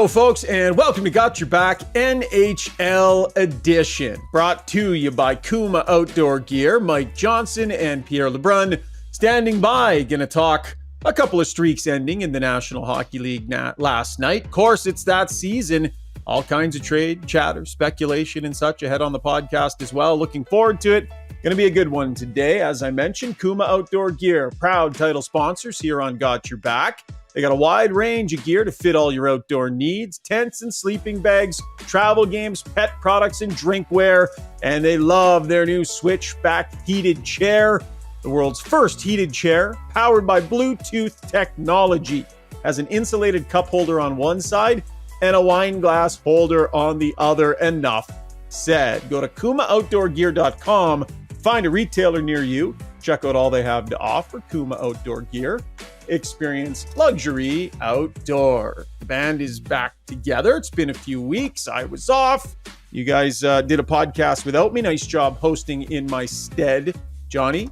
Hello, folks, and welcome to Got Your Back NHL Edition. Brought to you by Kuma Outdoor Gear. Mike Johnson and Pierre Lebrun standing by. Gonna talk a couple of streaks ending in the National Hockey League last night. Of course, it's that season. All kinds of trade, chatter, speculation, and such ahead on the podcast as well. Looking forward to it. Going to be a good one today. As I mentioned, Kuma Outdoor Gear, proud title sponsors here on Got Your Back. They got a wide range of gear to fit all your outdoor needs, tents and sleeping bags, travel games, pet products, and drinkware. And they love their new switchback heated chair. The world's first heated chair, powered by Bluetooth technology. Has an insulated cup holder on one side and a wine glass holder on the other. Enough said. Go to KumaOutdoorGear.com. Find a retailer near you. Check out all they have to offer. Kuma Outdoor Gear. Experience luxury outdoor. The band is back together. It's been a few weeks. I was off. You guys did a podcast without me. Nice job hosting in my stead. Johnny,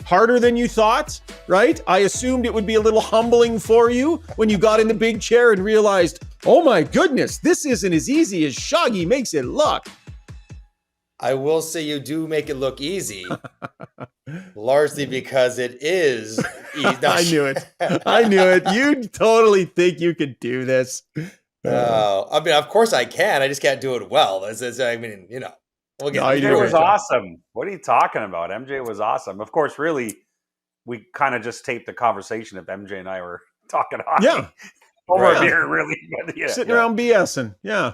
harder than you thought, right? I assumed it would be a little humbling for you when you got in the big chair and realized, oh my goodness, this isn't as easy as Shaugger makes it look. I will say you do make it look easy, largely because it is easy. No, I knew it. I knew it. You totally think you could do this. I mean, of course I can. I just can't do it well. We'll get MJ was awesome. What are you talking about? MJ was awesome. Of course, really, we kind of just taped the conversation if MJ and I were talking hockey. Yeah. Over a beer, really. But Sitting around BSing. Yeah.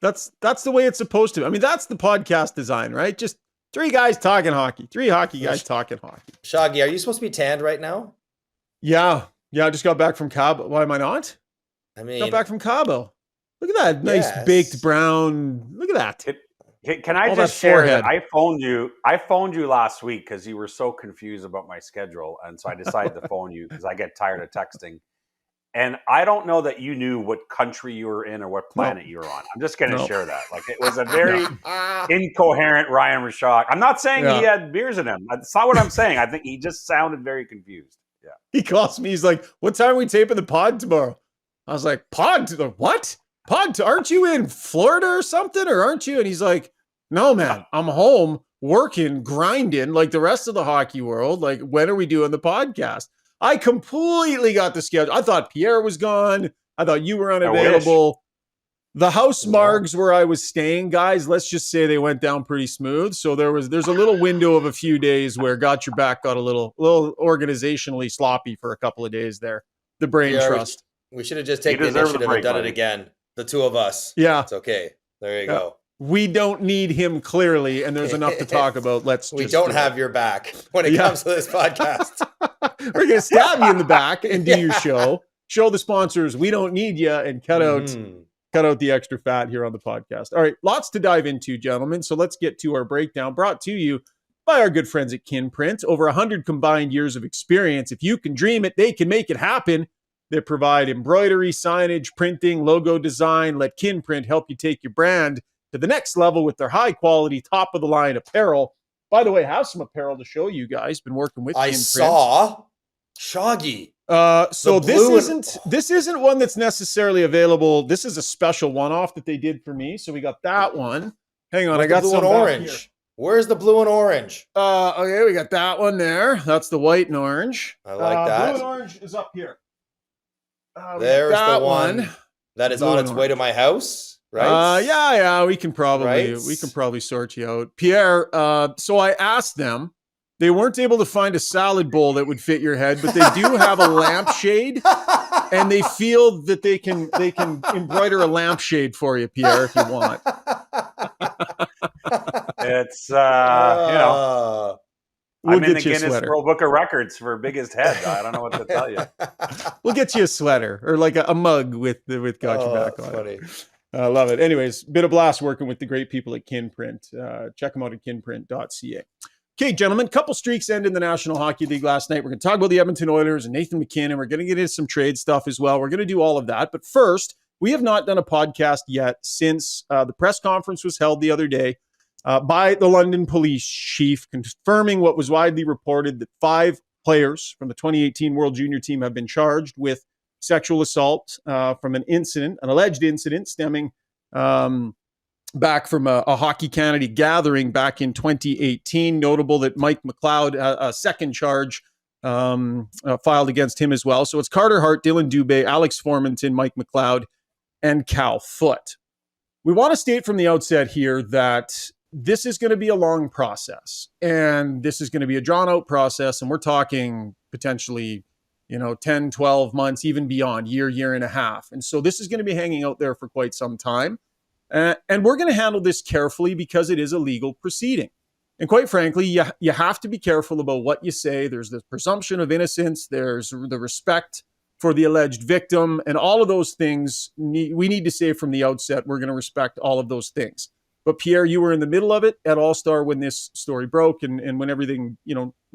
That's the way it's supposed to. I mean, that's the podcast design, right? Just three guys talking hockey. Three hockey guys talking hockey. Shaugger, are you supposed to be tanned right now? Yeah. I just got back from Cabo. Why am I not? I mean, got back from Cabo. Look at that nice baked brown. Look at that. Can I just share that I phoned you last week because you were so confused about my schedule, and so I decided to phone you because I get tired of texting. And I don't know that you knew what country you were in or what planet you were on. I'm just going to share that. Like, it was a very incoherent Ryan Rishaug. I'm not saying he had beers in him. That's not what I'm saying. I think he just sounded very confused. Yeah. He calls me. He's like, what time are we taping the pod tomorrow? I was like, pod? What? Pod? Aren't you in Florida or something? Or aren't you? And he's like, no, man, I'm home working, grinding like the rest of the hockey world. Like, when are we doing the podcast? I completely got the schedule. I thought Pierre was gone. I thought you were unavailable. The house margs where I was staying, guys, let's just say they went down pretty smooth. So there's a little window of a few days where Got Your Back got a little organizationally sloppy for a couple of days there. The brain trust. We should have just taken the initiative and done it again. The two of us. Yeah. It's okay. There you go. We don't need him clearly, and there's enough to talk about. We don't have your back when it comes to this podcast. We're going to stab you in the back and do your show. Show the sponsors we don't need you and cut out the extra fat here on the podcast. All right, lots to dive into, gentlemen. So let's get to our breakdown brought to you by our good friends at Kinprint. Over 100 combined years of experience. If you can dream it, they can make it happen. They provide embroidery, signage, printing, logo design. Let Kinprint help you take your brand to the next level with their high-quality, top-of-the-line apparel. By the way, I have some apparel to show you guys. Been working with Kinprint. I saw Shaugger. So this isn't one that's necessarily available. This is a special one-off that they did for me. So we got that one. Hang on, I got some orange. Here. Where's the blue and orange? Okay, we got that one there. That's the white and orange. I like that. Blue and orange is up here. There's the one that is on its way to my house. Right? Yeah, we can probably sort you out. Pierre, so I asked them. They weren't able to find a salad bowl that would fit your head, but they do have a lampshade, and they feel that they can embroider a lampshade for you, Pierre, if you want. It's I'm in the Guinness World Book of Records for biggest head. I don't know what to tell you. We'll get you a sweater or like a mug with Got Your Back on funny. It. I love it. Anyways, been a blast working with the great people at Kinprint. Check them out at kinprint.ca. Okay, gentlemen, couple streaks end in the National Hockey League last night. We're going to talk about the Edmonton Oilers and Nathan McKinnon. We're going to get into some trade stuff as well. We're going to do all of that. But first, we have not done a podcast yet since the press conference was held the other day by the London police chief, confirming what was widely reported that 5 players from the 2018 World Junior team have been charged with sexual assault from an alleged incident stemming back from a Hockey Canada gathering back in 2018. Notable that Mike McLeod, a second charge filed against him as well. So it's Carter Hart, Dylan Dubé, Alex Formanton, Mike McLeod, and Cal Foote. We want to state from the outset here that this is going to be a long process, and this is going to be a drawn-out process, and we're talking potentially 10, 12 months, even beyond, year and a half. And so this is going to be hanging out there for quite some time. And we're going to handle this carefully because it is a legal proceeding. And quite frankly, you have to be careful about what you say. There's the presumption of innocence. There's the respect for the alleged victim. And all of those things, we need to say from the outset, we're going to respect all of those things. But Pierre, you were in the middle of it at All-Star when this story broke and when everything,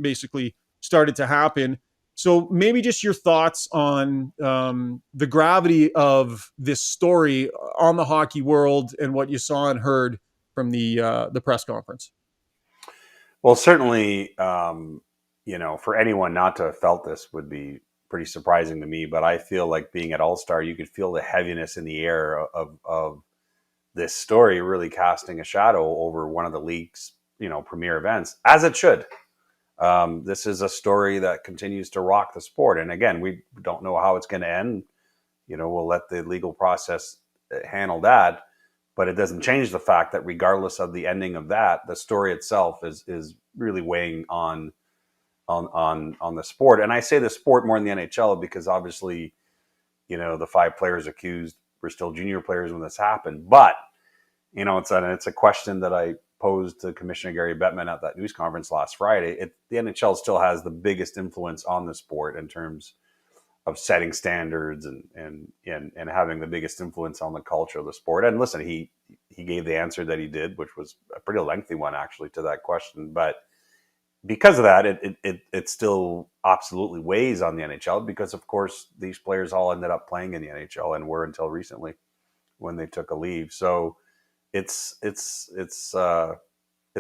basically started to happen. So maybe just your thoughts on the gravity of this story on the hockey world and what you saw and heard from the press conference. Well, certainly, for anyone not to have felt this would be pretty surprising to me. But I feel like being at All-Star, you could feel the heaviness in the air of this story really casting a shadow over one of the league's, premier events, as it should. This is a story that continues to rock the sport. And again, we don't know how it's going to end. We'll let the legal process handle that. But it doesn't change the fact that regardless of the ending of that, the story itself is really weighing on the sport. And I say the sport more than the NHL because obviously, the 5 players accused were still junior players when this happened. But, it's a question that I posed to Commissioner Gary Bettman at that news conference last Friday. The NHL still has the biggest influence on the sport in terms of setting standards and having the biggest influence on the culture of the sport. And listen, he gave the answer that he did, which was a pretty lengthy one actually to that question. But because of that, it still absolutely weighs on the NHL because of course these players all ended up playing in the NHL and were until recently when they took a leave. So it's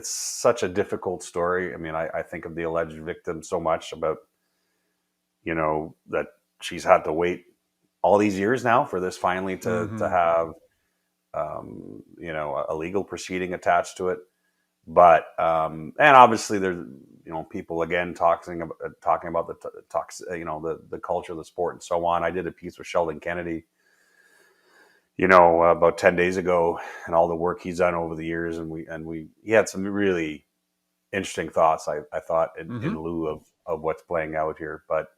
such a difficult story. I mean, I think of the alleged victim so much about, that she's had to wait all these years now for this finally to have, a legal proceeding attached to it. But, and obviously there's, people again talking about the culture of the sport and so on. I did a piece with Sheldon Kennedy, about 10 days ago and all the work he's done over the years. And he had some really interesting thoughts, I thought, in lieu of what's playing out here. But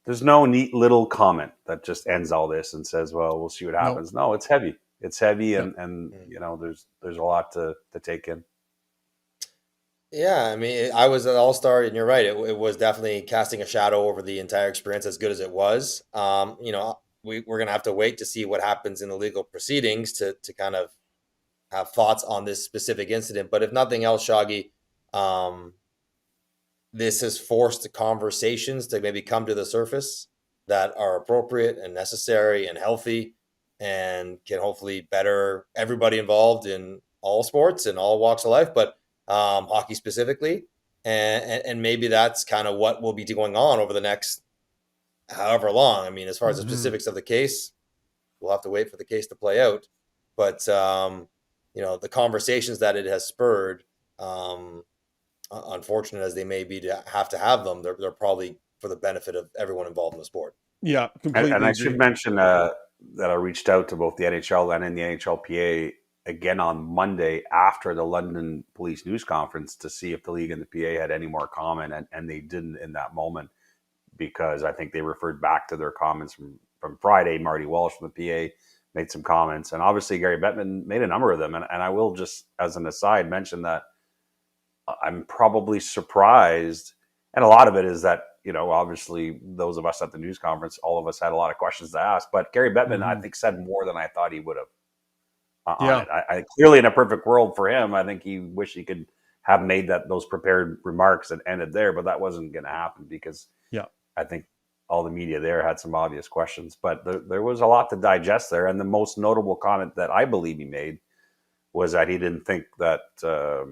there's no neat little comment that just ends all this and says, well, we'll see what happens. No, it's heavy. It's heavy. And there's a lot to take in. Yeah, I mean, I was an All-Star, and you're right. It was definitely casting a shadow over the entire experience, as good as it was. We're going to have to wait to see what happens in the legal proceedings to kind of have thoughts on this specific incident. But if nothing else, Shauggy, this has forced the conversations to maybe come to the surface that are appropriate and necessary and healthy and can hopefully better everybody involved in all sports and all walks of life, but hockey specifically. And maybe that's kind of what will be going on over the next however long. I mean, as far as the specifics of the case, we'll have to wait for the case to play out. But, the conversations that it has spurred, unfortunate as they may be to have them, they're probably for the benefit of everyone involved in the sport. Yeah, completely. And I should mention that I reached out to both the NHL and in the NHLPA again on Monday after the London Police News Conference to see if the league and the PA had any more comment, and they didn't in that moment because I think they referred back to their comments from Friday. Marty Walsh from the PA made some comments, and obviously Gary Bettman made a number of them. And I will just, as an aside, mention that I'm probably surprised, and a lot of it is that, obviously those of us at the news conference, all of us had a lot of questions to ask, but Gary Bettman, I think, said more than I thought he would have. On it. I clearly, in a perfect world for him, I think he wished he could have made those prepared remarks and ended there, but that wasn't going to happen because I think all the media there had some obvious questions. But there was a lot to digest there, and the most notable comment that I believe he made was that he didn't think that the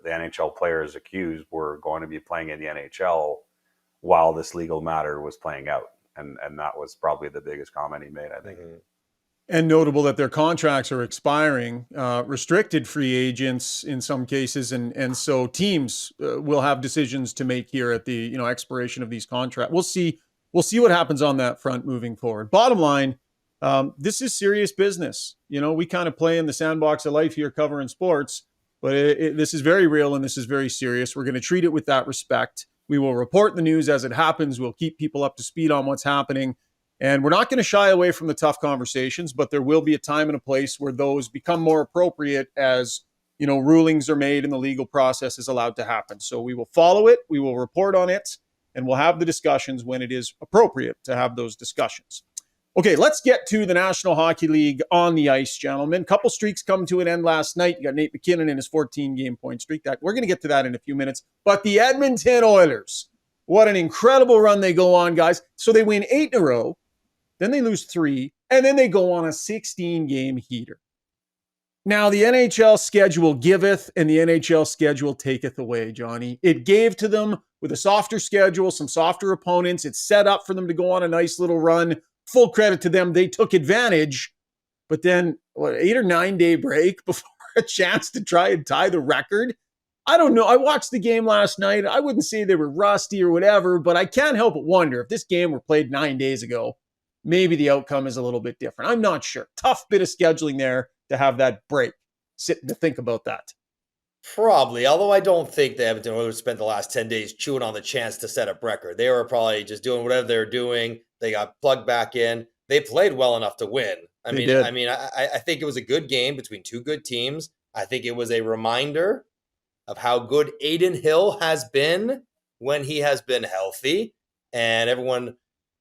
NHL players accused were going to be playing in the NHL while this legal matter was playing out. And that was probably the biggest comment he made, I think. Mm-hmm. And notable that their contracts are expiring, restricted free agents in some cases, and so teams will have decisions to make here at the expiration of these contracts. We'll see what happens on that front moving forward. Bottom line, this is serious business. We kind of play in the sandbox of life here covering sports, but this is very real and this is very serious. We're going to treat it with that respect. We will report the news as it happens. We'll keep people up to speed on what's happening. And we're not going to shy away from the tough conversations, but there will be a time and a place where those become more appropriate as, rulings are made and the legal process is allowed to happen. So we will follow it, we will report on it, and we'll have the discussions when it is appropriate to have those discussions. Okay, let's get to the National Hockey League on the ice, gentlemen. Couple streaks come to an end last night. You got Nate McKinnon in his 14-game point streak. We're going to get to that in a few minutes. But the Edmonton Oilers, what an incredible run they go on, guys. So they win 8 in a row. Then they lose 3, and then they go on a 16-game heater. Now, the NHL schedule giveth, and the NHL schedule taketh away, Johnny. It gave to them with a softer schedule, some softer opponents. It's set up for them to go on a nice little run. Full credit to them. They took advantage. But then, 8 or 9 day break before a chance to try and tie the record? I don't know. I watched the game last night. I wouldn't say they were rusty or whatever, but I can't help but wonder if this game were played 9 days ago, maybe the outcome is a little bit different. I'm not sure. Tough bit of scheduling there to have that break. Sitting to think about that. Probably, although I don't think the Edmonton Oilers spent the last 10 days chewing on the chance to set up record. They were probably just doing whatever they were doing. They got plugged back in. They played well enough to win. I think it was a good game between two good teams. I think it was a reminder of how good Adin Hill has been when he has been healthy. And everyone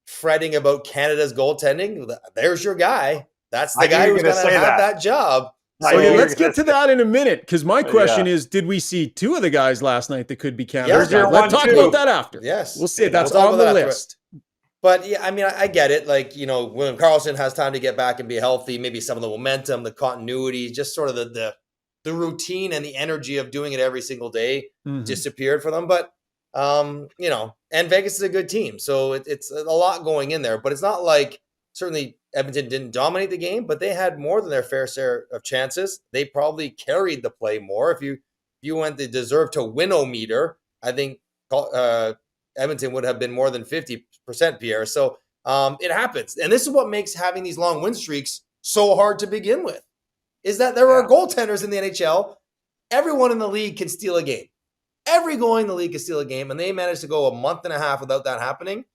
fretting about Canada's goaltending. There's your guy. That's the guy who's going to have that job. So let's get to that in a minute, because my question is, did we see 2 of the guys last night that could be Canada's guys? Let's talk about that after. Yes. We'll see. That's on the list. But yeah, I get it. Like, William Karlsson has time to get back and be healthy. Maybe some of the momentum, the continuity, just sort of the routine and the energy of doing it every single day disappeared for them. But, and Vegas is a good team. So it's a lot going in there. But it's not like certainly Edmonton didn't dominate the game, but they had more than their fair share of chances. They probably carried the play more. If you went the deserve to win-o-meter, I think Edmonton would have been more than 50%, Pierre. So it happens. And this is what makes having these long win streaks so hard to begin with, is that there are goaltenders in the NHL. Everyone in the league can steal a game. Every goalie in the league can steal a game, and they managed to go a month and a half without that happening.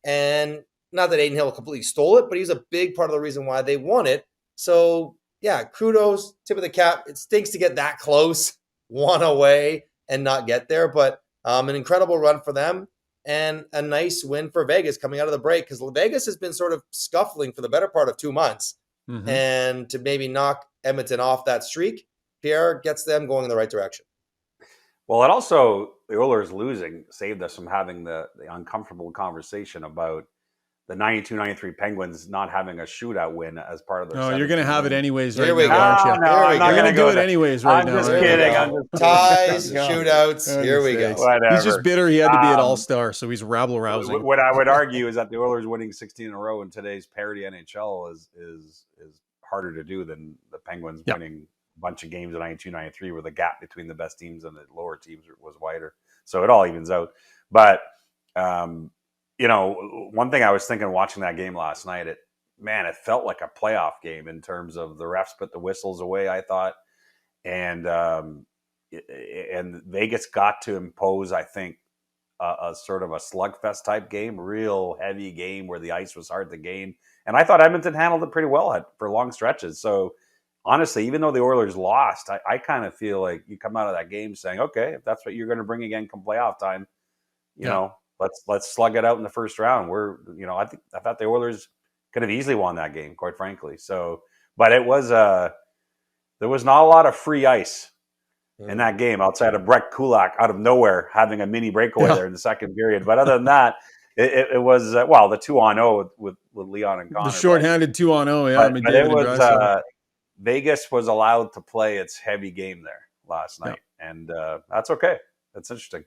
And not that Adin Hill completely stole it, but he's a big part of the reason why they won it. So, yeah, kudos, tip of the cap. It stinks to get that close, one away, and not get there. But an incredible run for them and a nice win for Vegas coming out of the break, because Vegas has been sort of scuffling for the better part of 2 months. And to maybe knock Edmonton off that streak, Pierre gets them going in the right direction. Well, it also, the Oilers losing saved us from having the uncomfortable conversation about the 92-93 Penguins not having a shootout win as part of their. Oh, you're going to have it anyways right Here we now, go. aren't you? No, I'm not going to do it anyways right now. I'm just kidding. Ties, shootouts. Here we go. Whatever. He's just bitter. He had to be an all-star, so he's rabble-rousing. What I would argue is that the Oilers winning 16 in a row in today's parity NHL is harder to do than the Penguins winning a bunch of games in 92-93, where the gap between the best teams and the lower teams was wider. So it all evens out. But one thing I was thinking watching that game last night, it felt like a playoff game in terms of the refs put the whistles away, I thought. And Vegas got to impose, I think, a sort of a slugfest type game, real heavy game where the ice was hard to gain. And I thought Edmonton handled it pretty well for long stretches. So honestly, even though the Oilers lost, I kind of feel like you come out of that game saying, okay, if that's what you're going to bring again come playoff time, you know, let's slug it out in the first round. I thought the Oilers could have easily won that game, quite frankly. So, but it was there was not a lot of free ice in that game outside of Brett Kulak out of nowhere having a mini breakaway there in the second period. But other than that, it was the 2-on-0 with Leon and Connor. The shorthanded 2-on-0, But it was Vegas was allowed to play its heavy game there last night, and that's okay. That's interesting.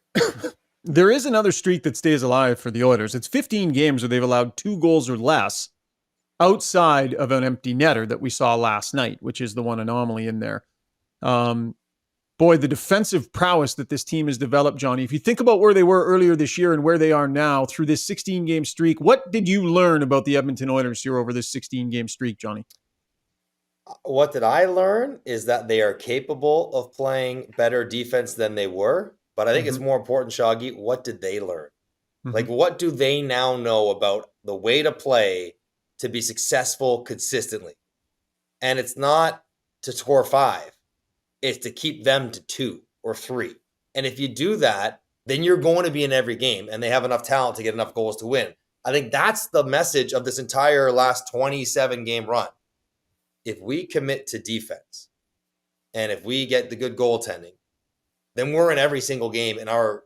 There is another streak that stays alive for the Oilers. It's 15 games where they've allowed 2 goals or less outside of an empty netter that we saw last night, which is the one anomaly in there. Boy, the defensive prowess that this team has developed, Johnny, if you think about where they were earlier this year and where they are now through this 16-game streak, what did you learn about the Edmonton Oilers here over this 16-game streak, Johnny? What did I learn is that they are capable of playing better defense than they were. But I think it's more important, Shaugger, what did they learn? Like, what do they now know about the way to play to be successful consistently? And it's not to score 5. It's to keep them to 2 or 3. And if you do that, then you're going to be in every game, and they have enough talent to get enough goals to win. I think that's the message of this entire last 27-game run. If we commit to defense, and if we get the good goaltending, then we're in every single game, and our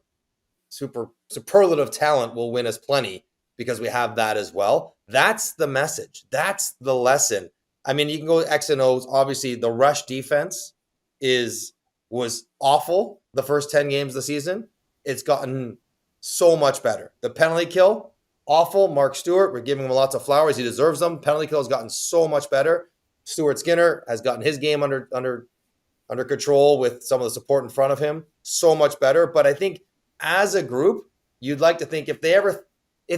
superlative talent will win us plenty because we have that as well. That's the message. That's the lesson. I mean, you can go X and O's. Obviously, the rush defense was awful the first 10 games of the season. It's gotten so much better. The penalty kill, awful. Mark Stewart, we're giving him lots of flowers. He deserves them. Penalty kill has gotten so much better. Stuart Skinner has gotten his game under control with some of the support in front of him. So much better. But I think as a group, you'd like to think if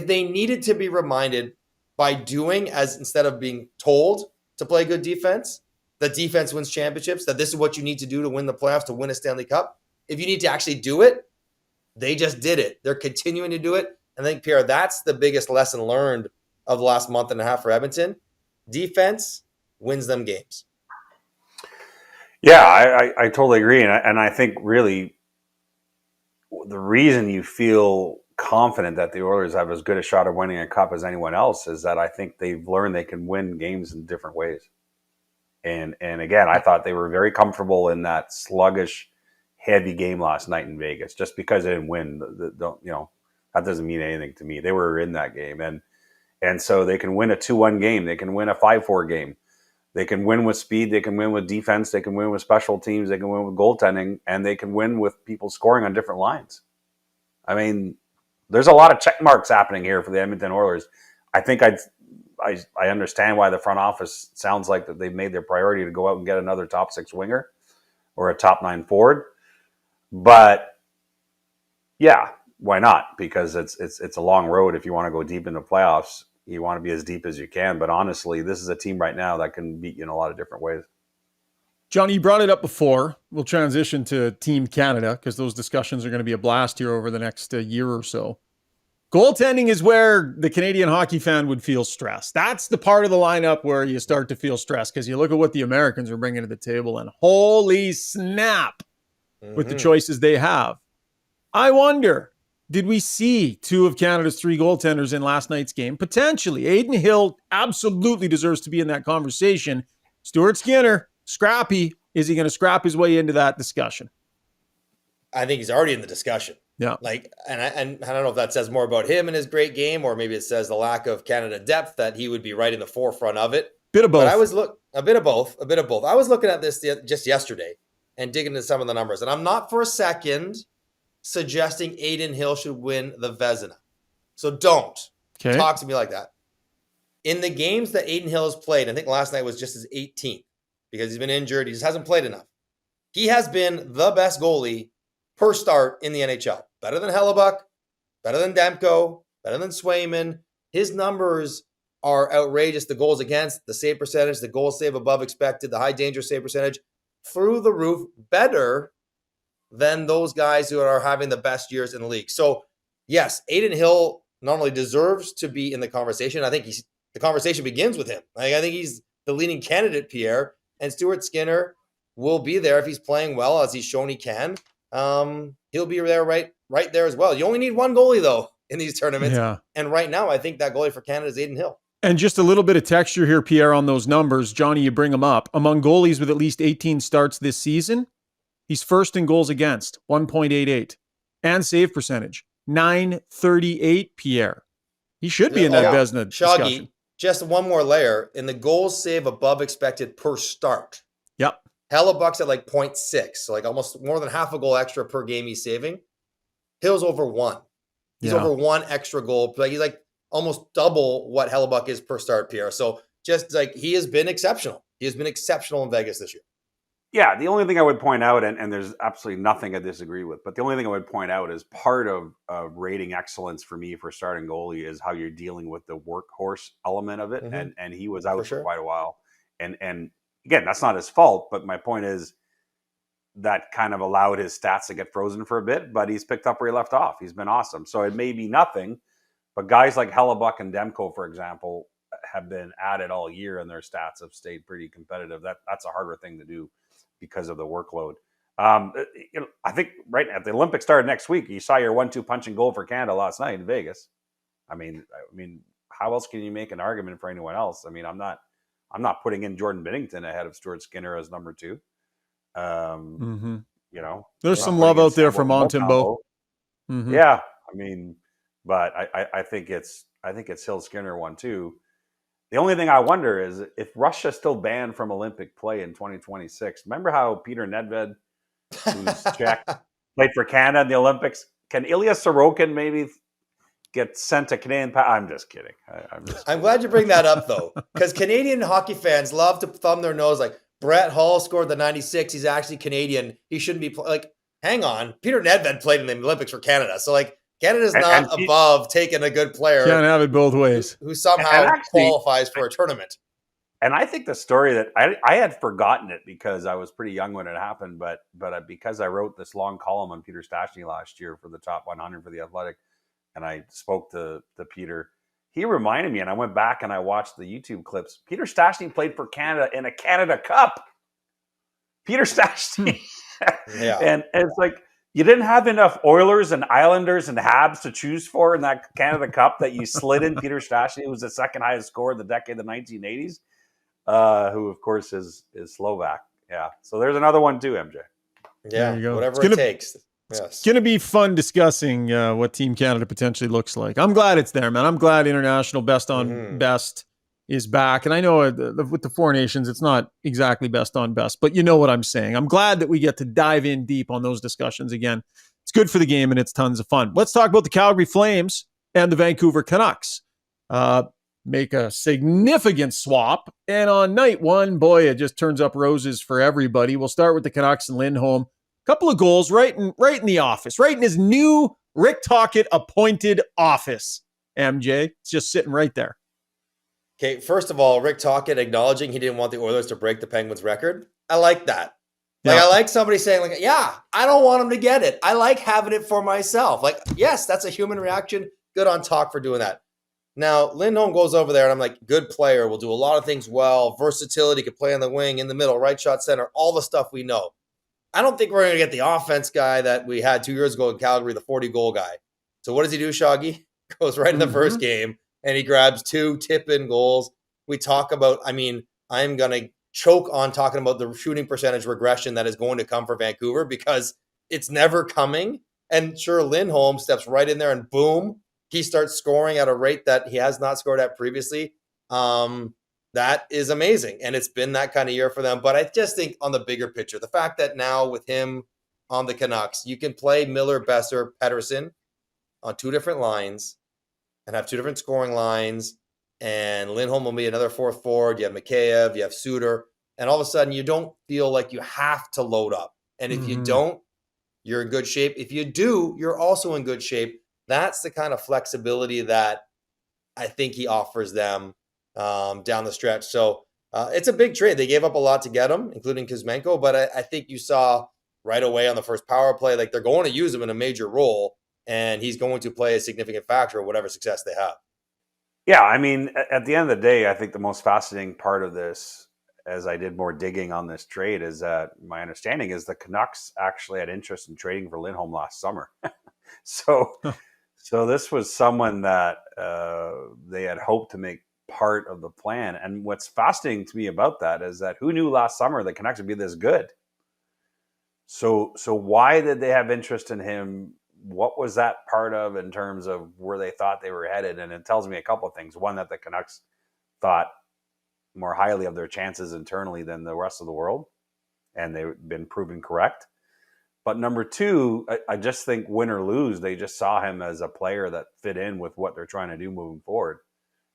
they needed to be reminded by doing as instead of being told to play good defense, that defense wins championships, that this is what you need to do to win the playoffs, to win a Stanley Cup. If you need to actually do it, they just did it. They're continuing to do it. And I think, Pierre, that's the biggest lesson learned of the last month and a half for Edmonton. Defense wins them games. Yeah, I totally agree. And I think really the reason you feel confident that the Oilers have as good a shot of winning a cup as anyone else is that I think they've learned they can win games in different ways. And again, I thought they were very comfortable in that sluggish, heavy game last night in Vegas. Just because they didn't win, that doesn't mean anything to me. They were in that game. And so they can win a 2-1 game. They can win a 5-4 game. They can win with speed. They can win with defense. They can win with special teams. They can win with goaltending. And they can win with people scoring on different lines. I mean, there's a lot of check marks happening here for the Edmonton Oilers. I think I understand why the front office sounds like that they've made their priority to go out and get another top 6 winger or a top 9 forward. But yeah, why not? Because it's a long road. If you want to go deep in the playoffs, you want to be as deep as you can. But honestly, this is a team right now that can beat you in a lot of different ways. Johnny, you brought it up before. We'll transition to Team Canada because those discussions are going to be a blast here over the next year or so. Goaltending is where the Canadian hockey fan would feel stressed. That's the part of the lineup where you start to feel stressed because you look at what the Americans are bringing to the table and holy snap with the choices they have. I wonder, did we see 2 of Canada's 3 goaltenders in last night's game? Potentially. Adin Hill absolutely deserves to be in that conversation. Stuart Skinner, scrappy. Is he going to scrap his way into that discussion? I think he's already in the discussion. Yeah. And I don't know if that says more about him and his great game, or maybe it says the lack of Canada depth that he would be right in the forefront of it. Bit of both. But a bit of both. I was looking at this just yesterday and digging into some of the numbers, and I'm not for a second suggesting Adin Hill should win the Vezina. So don't talk to me like that. In the games that Adin Hill has played, I think last night was just his 18th because he's been injured. He just hasn't played enough. He has been the best goalie per start in the NHL. Better than Hellebuck, better than Demko, better than Swayman. His numbers are outrageous. The goals against, the save percentage, the goal save above expected, the high danger save percentage, through the roof, better than those guys who are having the best years in the league. So, yes, Adin Hill not only deserves to be in the conversation, I think the conversation begins with him. I think he's the leading candidate, Pierre, and Stuart Skinner will be there if he's playing well, as he's shown he can. He'll be there right there as well. You only need one goalie, though, in these tournaments. Yeah. And right now, I think that goalie for Canada is Adin Hill. And just a little bit of texture here, Pierre, on those numbers. Johnny, you bring them up. Among goalies with at least 18 starts this season, he's first in goals against, 1.88. And save percentage, 938, Pierre. He should be in that Vezina discussion. Just one more layer. In the goals save above expected per start. Yep. Hellebuck's at like 0.6, so like almost more than half a goal extra per game he's saving. Hill's over 1. He's over 1 extra goal. Like he's like almost double what Hellebuck is per start, Pierre. So just like he has been exceptional. He has been exceptional in Vegas this year. Yeah, the only thing I would point out, and there's absolutely nothing I disagree with, but the only thing I would point out is part of rating excellence for me for starting goalie is how you're dealing with the workhorse element of it. Mm-hmm. And he was out for quite a while. And again, that's not his fault, but my point is that kind of allowed his stats to get frozen for a bit, but he's picked up where he left off. He's been awesome. So it may be nothing, but guys like Hellebuck and Demko, for example, have been at it all year and their stats have stayed pretty competitive. That's a harder thing to do because of the workload. I think right at the Olympics started next week. You saw your 1-2 punch and goal for Canada last night in Vegas. I mean, how else can you make an argument for anyone else? I mean, I'm not putting in Jordan Binnington ahead of Stuart Skinner as number 2. You know, there's some love out there for Montembeault. Mm-hmm. Yeah, I mean, but I think it's Hill Skinner 1-2. The only thing I wonder is if Russia's still banned from Olympic play in 2026. Remember how Peter Nedved, who's Czech, played for Canada in the Olympics? Can Ilya Sorokin maybe get sent to Canadian? I'm just kidding. I'm glad you bring that up, though, because Canadian hockey fans love to thumb their nose like, Brett Hull scored the 96. He's actually Canadian. He shouldn't be like, hang on. Peter Nedved played in the Olympics for Canada. So, like, Canada's not above taking a good player. Can't have it both ways. Who somehow qualifies for a tournament. And I think the story that I had forgotten it because I was pretty young when it happened, but because I wrote this long column on Peter Stastny last year for the top 100 for the Athletic, and I spoke to Peter, he reminded me, and I went back and I watched the YouTube clips. Peter Stastny played for Canada in a Canada Cup. Peter Stastny. Yeah. And it's like, you didn't have enough Oilers and Islanders and Habs to choose for in that Canada Cup that you slid in Peter Stastny, who was the second highest scorer of the decade of the 1980s, who, of course, is Slovak. Yeah. So there's another one too, MJ. Yeah, whatever it takes. Yes. It's going to be fun discussing what Team Canada potentially looks like. I'm glad it's there, man. I'm glad international best on best is back. And I know with the Four Nations, it's not exactly best on best, but you know what I'm saying. I'm glad that we get to dive in deep on those discussions again. It's good for the game and it's tons of fun. Let's talk about the Calgary Flames and the Vancouver Canucks. Make a significant swap. And on night one, boy, it just turns up roses for everybody. We'll start with the Canucks and Lindholm. Couple of goals right in the office, right in his new Rick Tocchet appointed office. MJ, it's just sitting right there. Okay, first of all, Rick Tocchet acknowledging he didn't want the Oilers to break the Penguins record. I like that. Like, I like somebody saying, like, yeah, I don't want him to get it. I like having it for myself. Like, yes, that's a human reaction. Good on Toc for doing that. Now, Lindholm goes over there, and I'm like, good player, will do a lot of things well. Versatility, could play on the wing, in the middle, right shot center, all the stuff we know. I don't think we're going to get the offense guy that we had 2 years ago in Calgary, the 40-goal guy. So what does he do, Shaugger? Goes right in the first game, and he grabs 2 tip-in goals. We talk about, I'm going to choke on talking about the shooting percentage regression that is going to come for Vancouver because it's never coming. And sure, Lindholm steps right in there, and boom, he starts scoring at a rate that he has not scored at previously. That is amazing. And it's been that kind of year for them. But I just think on the bigger picture, the fact that now with him on the Canucks, you can play Miller, Besser, Pettersson on 2 different lines and have 2 different scoring lines. And Lindholm will be another fourth forward. You have Mikheyev, you have Suter. And all of a sudden, you don't feel like you have to load up. And if you don't, you're in good shape. If you do, you're also in good shape. That's the kind of flexibility that I think he offers them down the stretch. So it's a big trade. They gave up a lot to get him, including Kuzmenko, but I think you saw right away on the first power play, like they're going to use him in a major role, and he's going to play a significant factor of whatever success they have. Yeah, at the end of the day, I think the most fascinating part of this, as I did more digging on this trade, is that my understanding is the Canucks actually had interest in trading for Lindholm last summer. So this was someone that they had hoped to make part of the plan. And what's fascinating to me about that is that who knew last summer the Canucks would be this good? So why did they have interest in him? What was that part of in terms of where they thought they were headed? And it tells me a couple of things. One, that the Canucks thought more highly of their chances internally than the rest of the world, and they've been proven correct. But number two, I just think win or lose, they just saw him as a player that fit in with what they're trying to do moving forward,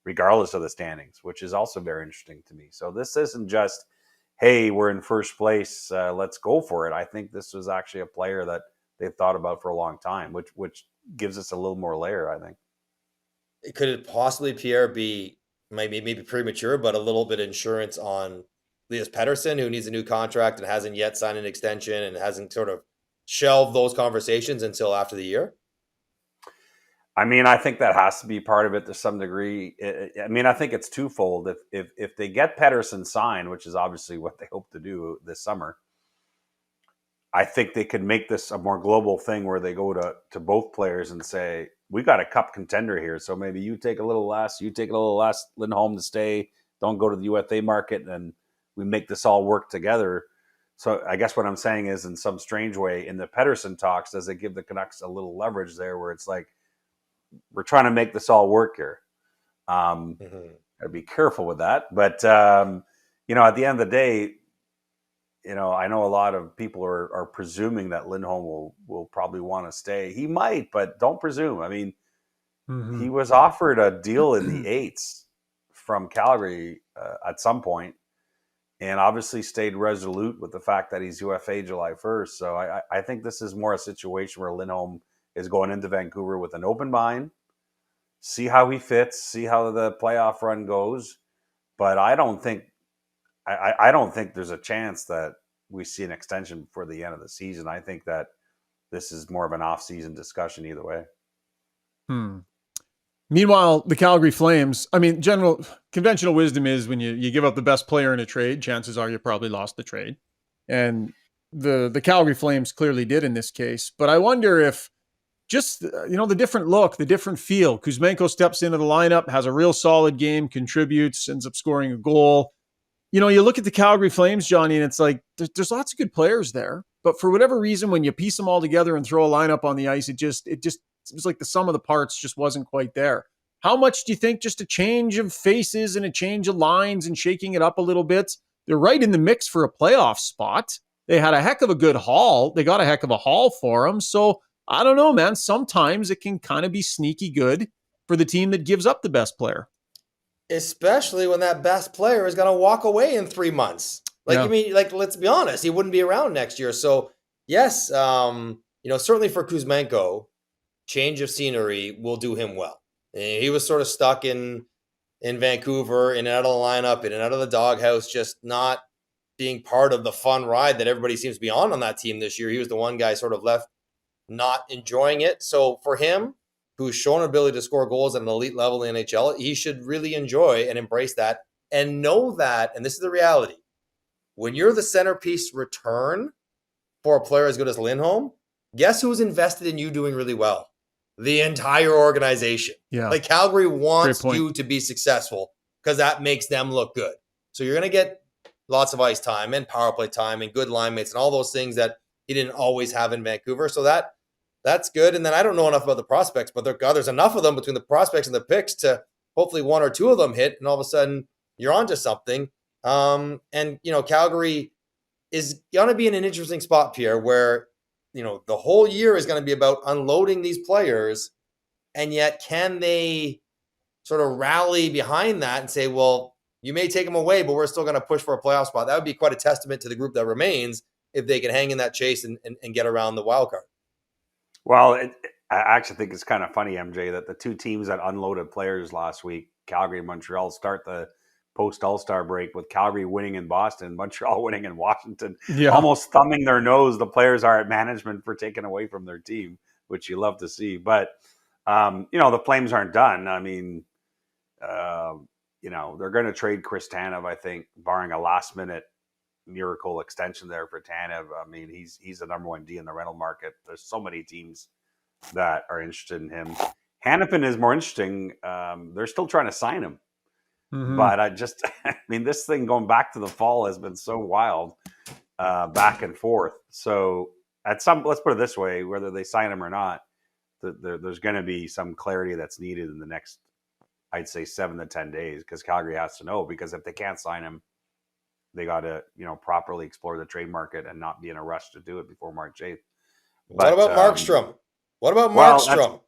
regardless of the standings, which is also very interesting to me. So this isn't just, hey, we're in first place, let's go for it. I think this was actually a player that they've thought about for a long time, which gives us a little more layer, I think. Could it possibly, Pierre, be maybe premature, but a little bit of insurance on Elias Pettersson, who needs a new contract and hasn't yet signed an extension and hasn't sort of shelved those conversations until after the year? I mean, I think that has to be part of it to some degree. I mean, I think it's twofold. If they get Pettersson signed, which is obviously what they hope to do this summer, I think they could make this a more global thing where they go to both players and say, we got a cup contender here, so maybe you take a little less, Lindholm to stay, don't go to the UFA market, and we make this all work together. So I guess what I'm saying is, in some strange way, in the Pettersson talks, does it give the Canucks a little leverage there where it's like, we're trying to make this all work here. Gotta be careful with that. But, at the end of the day, I know a lot of people are presuming that Lindholm will probably want to stay. He might, but don't presume. I mean, he was offered a deal in the eights from Calgary at some point, and obviously stayed resolute with the fact that he's UFA July 1st. So I think this is more a situation where Lindholm is going into Vancouver with an open mind, see how he fits, see how the playoff run goes. But I don't think there's a chance that we see an extension before the end of the season. I think that this is more of an off-season discussion either way. Meanwhile, the Calgary Flames, I mean, conventional wisdom is when you give up the best player in a trade, chances are you probably lost the trade. And the Calgary Flames clearly did in this case. But I wonder if just, the different look, the different feel. Kuzmenko steps into the lineup, has a real solid game, contributes, ends up scoring a goal. You look at the Calgary Flames, Johnny, and it's like there's lots of good players there. But for whatever reason, when you piece them all together and throw a lineup on the ice, it was like the sum of the parts just wasn't quite there. How much do you think just a change of faces and a change of lines and shaking it up a little bit? They're right in the mix for a playoff spot. They had a heck of a good haul. They got a heck of a haul for them. So I don't know, man. Sometimes it can kind of be sneaky good for the team that gives up the best player. Especially when that best player is going to walk away in 3 months. Let's be honest, he wouldn't be around next year. So yes, certainly for Kuzmenko, change of scenery will do him well. He was sort of stuck in Vancouver, in and out of the lineup, in and out of the doghouse, just not being part of the fun ride that everybody seems to be on that team this year. He was the one guy sort of left not enjoying it. So for him, who's shown ability to score goals at an elite level in the NHL, he should really enjoy and embrace that and know that, and this is the reality, when you're the centerpiece return for a player as good as Lindholm, guess who's invested in you doing really well? The entire organization. Yeah. Like Calgary wants you to be successful because that makes them look good. So you're going to get lots of ice time and power play time and good line mates and all those things that he didn't always have in Vancouver. So that's good. And then I don't know enough about the prospects, but there's enough of them between the prospects and the picks to hopefully one or two of them hit, and all of a sudden you're onto something. Calgary is going to be in an interesting spot, Pierre, where the whole year is going to be about unloading these players, and yet can they sort of rally behind that and say, well, you may take them away, but we're still going to push for a playoff spot. That would be quite a testament to the group that remains if they can hang in that chase and get around the wild card. Well, I actually think it's kind of funny, MJ, that the two teams that unloaded players last week, Calgary and Montreal, start the post-All-Star break with Calgary winning in Boston, Montreal winning in Washington, almost thumbing their nose the players are at management for taking away from their team, which you love to see. But, the Flames aren't done. I mean, they're going to trade Chris Tanev, I think, barring a last-minute miracle extension there for Tanev. I mean, he's the number one D in the rental market. There's so many teams that are interested in him. Hannafin is more interesting. They're still trying to sign him. But this thing going back to the fall has been so wild, back and forth. So let's put it this way, whether they sign him or not, there's going to be some clarity that's needed in the next, I'd say 7 to 10 days, because Calgary has to know, because if they can't sign him, they got to, properly explore the trade market and not be in a rush to do it before March 8th. What about Markstrom? What about Markstrom?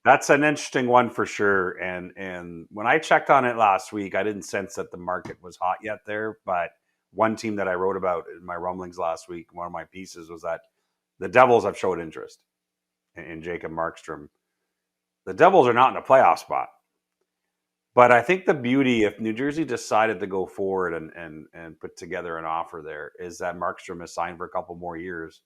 That's an interesting one for sure. And when I checked on it last week, I didn't sense that the market was hot yet there. But one team that I wrote about in my rumblings last week, one of my pieces, was that the Devils have showed interest in Jacob Markstrom. The Devils are not in a playoff spot. But I think the beauty, if New Jersey decided to go forward and put together an offer there, is that Markstrom is signed for a couple more years.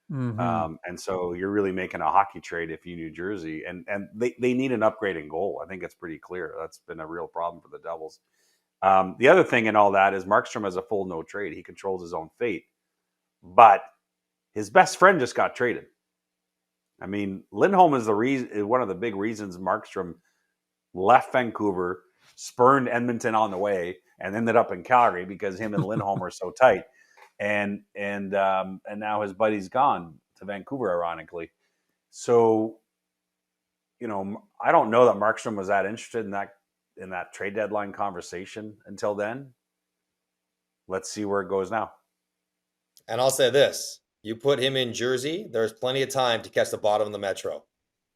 Mm-hmm. And so you're really making a hockey trade if you New Jersey. And they need an upgrade in goal. I think it's pretty clear. That's been a real problem for the Devils. The other thing in all that is Markstrom has a full no trade. He controls his own fate. But his best friend just got traded. I mean, Lindholm is one of the big reasons Markstrom left Vancouver, spurned Edmonton on the way, and ended up in Calgary because him and Lindholm are so tight. And now his buddy's gone to Vancouver, ironically. So, I don't know that Markstrom was that interested in that trade deadline conversation until then. Let's see where it goes now. And I'll say this. You put him in Jersey, there's plenty of time to catch the bottom of the Metro.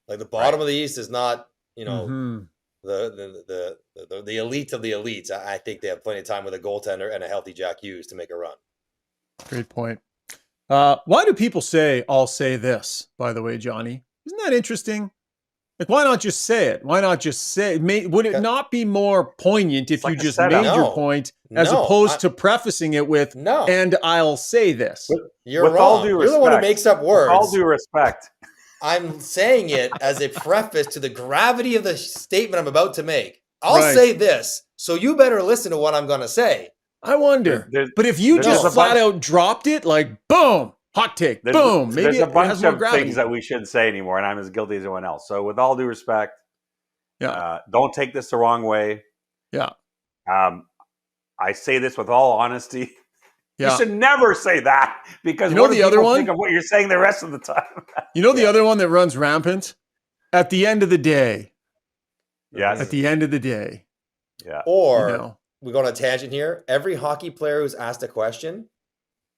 Like the bottom of the East is not, Mm-hmm. the elite of the elites. I think they have plenty of time with a goaltender and a healthy Jack Hughes to make a run. Great point. Why do people say, I'll say this, by the way, Johnny? Isn't that interesting? Like, why not just say it? Why not just say it? Would it not be more poignant if you just made your point as opposed to prefacing it with, and I'll say this? You're wrong. You're the one who makes up words. With all due respect. I'm saying it as a preface to the gravity of the statement I'm about to make. I'll say this, so you better listen to what I'm going to say. I wonder. But if you just flat out dropped it, like, boom, hot take, boom. Maybe there's a bunch of things that we shouldn't say anymore, and I'm as guilty as anyone else. So with all due respect, don't take this the wrong way. Yeah. I say this with all honesty. Yeah. You should never say that because the other one? Think of what you're saying the rest of the time. The other one that runs rampant? At the end of the day. Yes. At the end of the day. Yeah. Or we go on a tangent here. Every hockey player who's asked a question,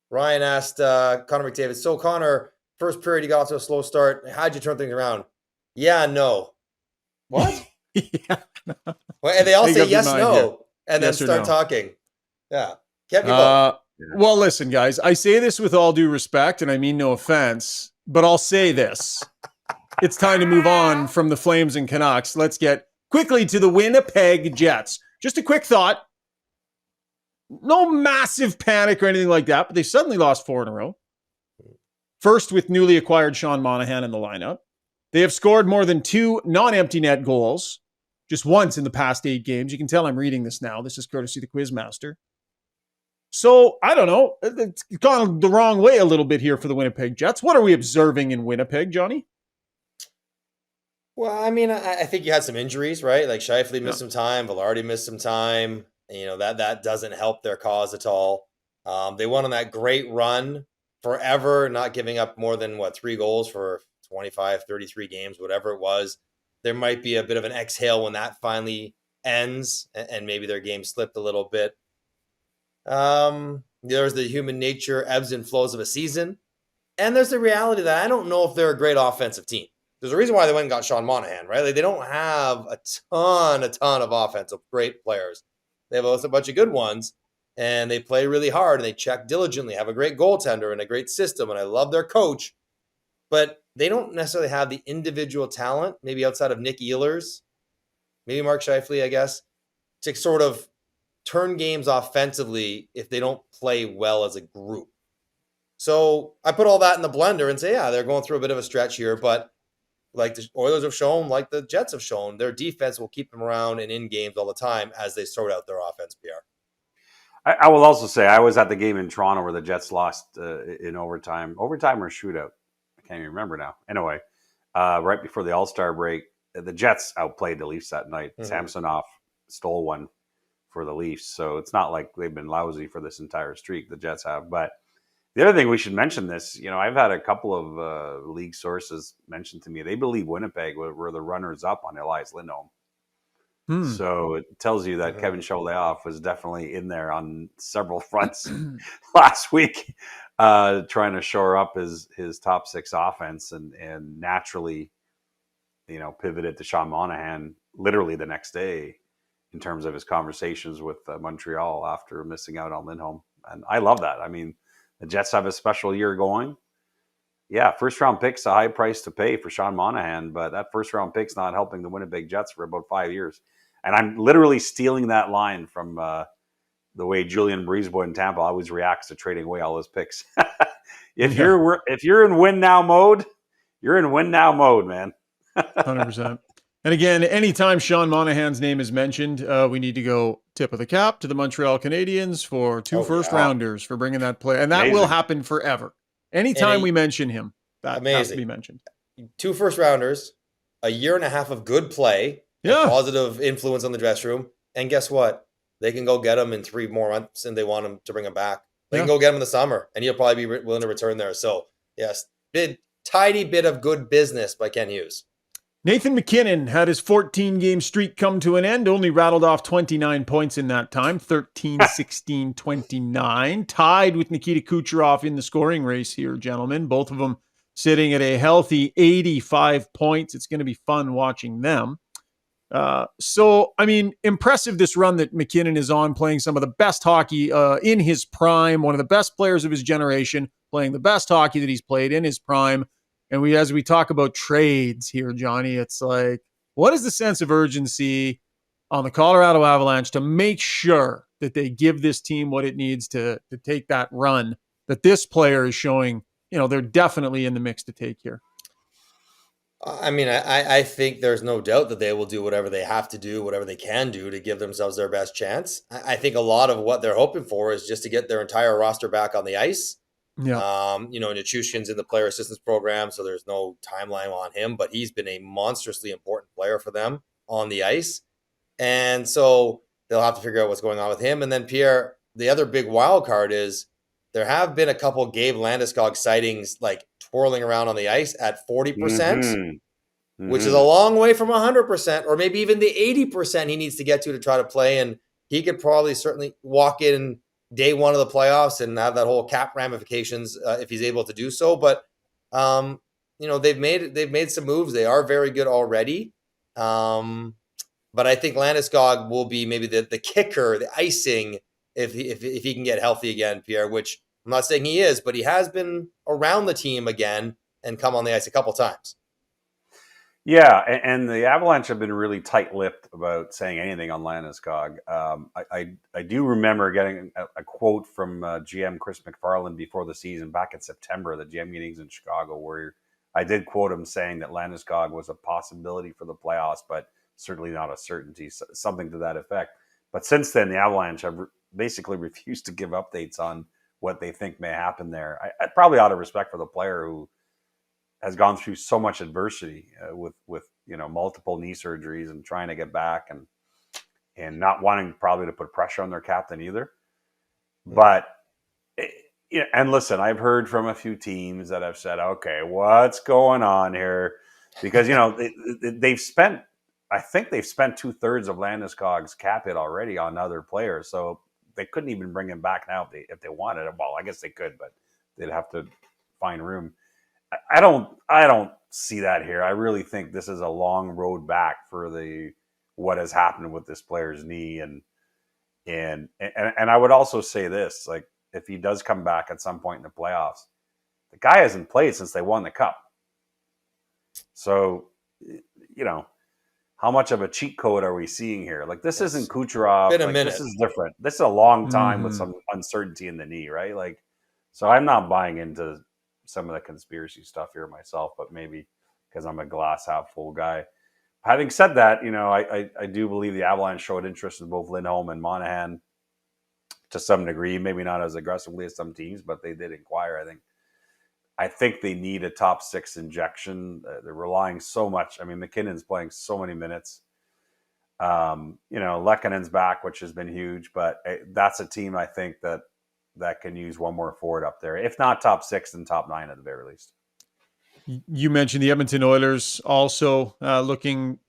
Ryan asked Connor McDavid, so Connor, first period you got off to a slow start. How'd you turn things around? Yeah, no. What? Yeah. Well, and they all say yes, no, and then start talking. Yeah. Kept me going. Well, listen, guys, I say this with all due respect, and I mean no offense, but I'll say this. It's time to move on from the Flames and Canucks. Let's get quickly to the Winnipeg Jets. Just a quick thought. No massive panic or anything like that, but they suddenly lost 4 in a row. First with newly acquired Sean Monahan in the lineup. They have scored more than 2 non-empty net goals just once in the past 8 games. You can tell I'm reading this now. This is courtesy of the Quizmaster. So, I don't know. It's gone the wrong way a little bit here for the Winnipeg Jets. What are we observing in Winnipeg, Johnny? Well, I mean, I think you had some injuries, right? Like Scheifele missed some time. Velarde missed some time. That doesn't help their cause at all. They went on that great run forever, not giving up more than, 3 goals for 25, 33 games, whatever it was. There might be a bit of an exhale when that finally ends, and maybe their game slipped a little bit. There's the human nature ebbs and flows of a season. And there's the reality that I don't know if they're a great offensive team. There's a reason why they went and got Sean Monahan, right? Like they don't have a ton of offensive great players. They have a bunch of good ones, and they play really hard, and they check diligently, have a great goaltender and a great system, and I love their coach. But they don't necessarily have the individual talent, maybe outside of Nick Ehlers, maybe Mark Scheifele, I guess, to sort of turn games offensively if they don't play well as a group. So I put all that in the blender and say, yeah, they're going through a bit of a stretch here, but like the Oilers have shown, like the Jets have shown, their defense will keep them around and in games all the time as they sort out their offense, Pierre. I will also say I was at the game in Toronto where the Jets lost in overtime or shootout. I can't even remember now. Anyway, right before the All-Star break, the Jets outplayed the Leafs that night. Mm-hmm. Samsonov stole one for the Leafs. So it's not like they've been lousy for this entire streak. The Jets have. But the other thing we should mention this, I've had a couple of league sources mention to me, they believe Winnipeg were the runners up on Elias Lindholm. So it tells you that Kevin Choleoff was definitely in there on several fronts last week. trying to shore up his top six offense and naturally, pivoted to Sean Monahan literally the next day in terms of his conversations with Montreal after missing out on Lindholm. And I love that. I mean, the Jets have a special year going. Yeah, first round pick's a high price to pay for Sean Monahan, but that first round pick's not helping the Winnipeg Jets for about 5 years. And I'm literally stealing that line from the way Julian Breezeboy in Tampa always reacts to trading away all his picks. If you're in win now mode, you're in win now mode, man. 100%. And again, anytime Sean Monahan's name is mentioned, we need to go tip of the cap to the Montreal Canadiens for two first rounders for bringing that player. And that will happen forever. Anytime we mention him, that has to be mentioned. 2 first rounders, a year and a half of good play, positive influence on the dressing room. And guess what? They can go get him in 3 more months and they want him to bring him back. They can go get him in the summer and he'll probably be willing to return there. So, yes, tidy bit of good business by Ken Hughes. Nathan MacKinnon had his 14-game streak come to an end, only rattled off 29 points in that time, 13, 16, 29, tied with Nikita Kucherov in the scoring race here, gentlemen. Both of them sitting at a healthy 85 points. It's going to be fun watching them. Impressive this run that MacKinnon is on, playing some of the best hockey in his prime, one of the best players of his generation, playing the best hockey that he's played in his prime. And as we talk about trades here, Johnny, it's like, what is the sense of urgency on the Colorado Avalanche to make sure that they give this team what it needs to take that run that this player is showing, they're definitely in the mix to take here? I mean, I think there's no doubt that they will do whatever they have to do, whatever they can do to give themselves their best chance. I think a lot of what they're hoping for is just to get their entire roster back on the ice. Yeah. Nichushkin's in the player assistance program, so there's no timeline on him, but he's been a monstrously important player for them on the ice. And so they'll have to figure out what's going on with him. And then Pierre, the other big wild card is there have been a couple Gabe Landeskog sightings like twirling around on the ice at 40%, which is a long way from 100%, or maybe even the 80% he needs to get to try to play. And he could probably certainly walk in day one of the playoffs and have that whole cap ramifications if he's able to do so. But they've made some moves. They are very good already. But I think Landeskog will be maybe the kicker, the icing, if he can get healthy again, Pierre, which I'm not saying he is, but he has been around the team again and come on the ice a couple times. Yeah, and the Avalanche have been really tight-lipped about saying anything on Landeskog. I do remember getting a quote from GM Chris McFarland before the season back in September, the GM meetings in Chicago, where I did quote him saying that Landeskog was a possibility for the playoffs, but certainly not a certainty, something to that effect. But since then, the Avalanche have basically refused to give updates on what they think may happen there. I probably out of respect for the player who has gone through so much adversity with multiple knee surgeries and trying to get back and not wanting probably to put pressure on their captain either. But and listen, I've heard from a few teams that have said, okay, what's going on here? Because they've spent 2/3 of Landeskog's cap hit already on other players, so they couldn't even bring him back now if they wanted. Well, I guess they could, but they'd have to find room. I don't see that here. I really think this is a long road back for what has happened with this player's knee, and I would also say this: like, if he does come back at some point in the playoffs, the guy hasn't played since they won the cup. So, how much of a cheat code are we seeing here? Like, this isn't Kucherov. Been a minute. This is different. This is a long time with some uncertainty in the knee, right? Like, so I'm not buying into some of the conspiracy stuff here myself, but maybe because I'm a glass half full guy. Having said that, I do believe the Avalanche showed interest in both Lindholm and Monahan to some degree, maybe not as aggressively as some teams, but they did inquire. I think they need a top 6 injection. They're relying so much. I mean, McKinnon's playing so many minutes. Lekkonen's back, which has been huge, but that's a team I think that can use one more forward up there. If not top 6, then top 9 at the very least. You mentioned the Edmonton Oilers also looking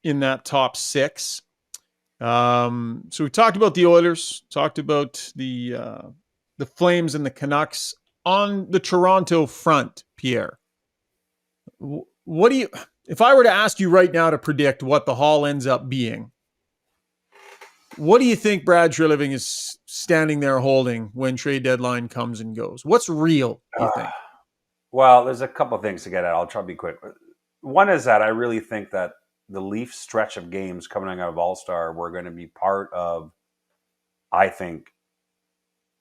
in that top 6. So we talked about the Oilers, talked about the Flames and the Canucks. on the Toronto front, Pierre, what do you, if I were to ask you right now to predict what the haul ends up being, what do you think Brad Treliving is standing there holding when trade deadline comes and goes? What's real, do you think? Well, there's a couple of things to get at. I'll try to be quick. One is that I really think that the Leafs stretch of games coming out of All-Star were going to be part of, I think,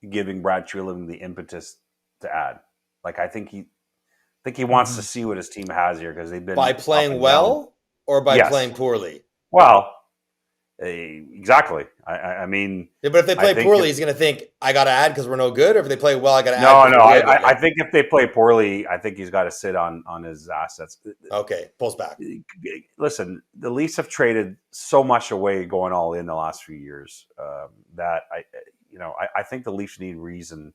giving Brad Treliving the impetus to add. Like, I think he wants to see what his team has here because they've been by playing well or by playing poorly. Well, exactly. I mean, yeah, but if they play poorly, he's going to think I got to add because we're no good. Or if they play well, I got to add. No. I think if they play poorly, I think he's got to sit on his assets. Okay, pulls back. Listen, the Leafs have traded so much away going all in the last few years that I think the Leafs need reason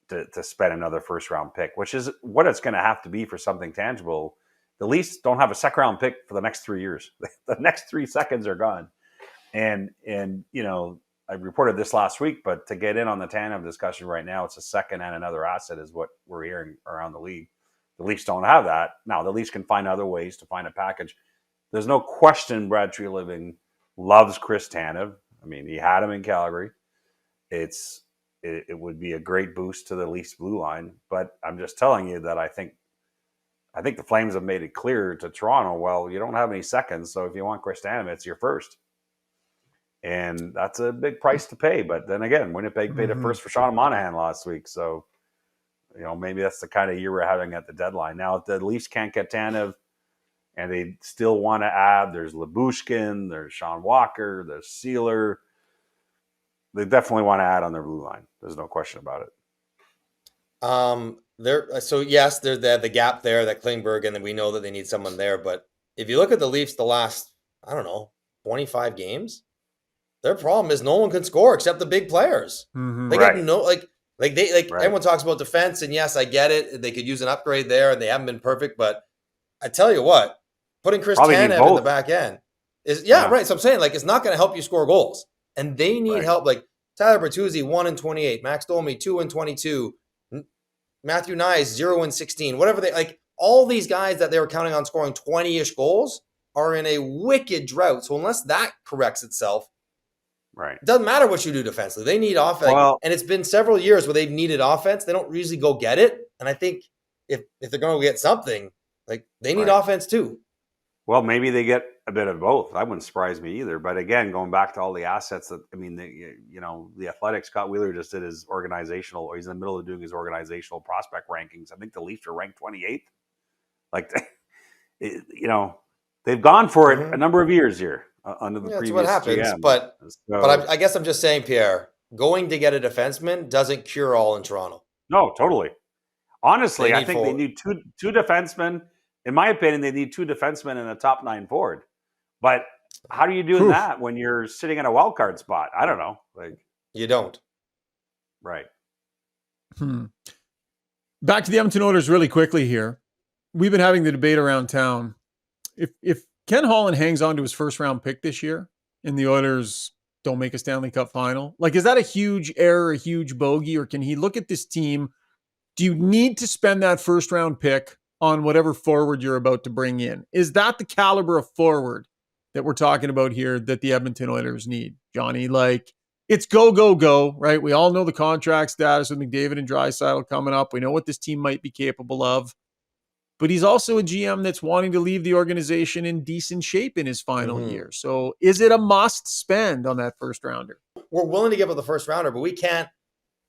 to spend another first round pick, which is what it's going to have to be for something tangible. The Leafs don't have a second round pick for the next 3 years. The next 3 seconds are gone. And I reported this last week, but to get in on the Tanev discussion right now, it's a second and another asset is what we're hearing around the league. The Leafs don't have that. Now, the Leafs can find other ways to find a package. There's no question Brad Treliving loves Chris Tanev. I mean, he had him in Calgary. It would be a great boost to the Leafs blue line. But I'm just telling you that I think the Flames have made it clear to Toronto, well, you don't have any seconds, so if you want Chris Tanev, it's your first. And that's a big price to pay. But then again, Winnipeg paid a first for Sean Monahan last week. So, maybe that's the kind of year we're having at the deadline. Now, if the Leafs can't get Tanev and they still want to add, there's Lyubushkin, there's Sean Walker, there's Sealer. They definitely want to add on their blue line. There's no question about it. So yes, there's the gap there, that Klingberg, and then we know that they need someone there. But if you look at the Leafs the last, 25 games, their problem is no one can score except the big players. They got everyone talks about defense, and yes, I get it. They could use an upgrade there, and they haven't been perfect. But I tell you what, putting Chris Tanev in the back end is right. So I'm saying it's not going to help you score goals, and they need help. Like Tyler Bertuzzi 1-28, Max Domi 2-22. Matthew Nyes 0-16, whatever they all these guys that they were counting on scoring 20-ish goals are in a wicked drought. So unless that corrects itself, it doesn't matter what you do defensively. They need offense. And it's been several years where they've needed offense. They don't usually go get it. And I think if they're going to get something, they need offense too. Well, maybe they get a bit of both. That wouldn't surprise me either. But again, going back to all the assets the Athletic, Scott Wheeler just did his organizational, or he's in the middle of doing his organizational prospect rankings. I think the Leafs are ranked 28th. They've gone for it a number of years here under the previous what happens. GM. But I guess I'm just saying, Pierre, going to get a defenseman doesn't cure all in Toronto. No, totally. Honestly, I think they need two defensemen. In my opinion, they need 2 defensemen and a top 9 forward. But how do you do that when you're sitting in a wild card spot? I don't know. You don't. Right. Back to the Edmonton Oilers really quickly here. We've been having the debate around town. If Ken Holland hangs on to his first round pick this year and the Oilers don't make a Stanley Cup final, is that a huge error, a huge bogey, or can he look at this team? Do you need to spend that first round pick on whatever forward you're about to bring in? Is that the caliber of forward that we're talking about here that the Edmonton Oilers need, Johnny? It's go, go, go, right? We all know the contract status with McDavid and Draisaitl coming up. We know what this team might be capable of. But he's also a GM that's wanting to leave the organization in decent shape in his final year. So is it a must spend on that first rounder? We're willing to give up the first rounder, but we can't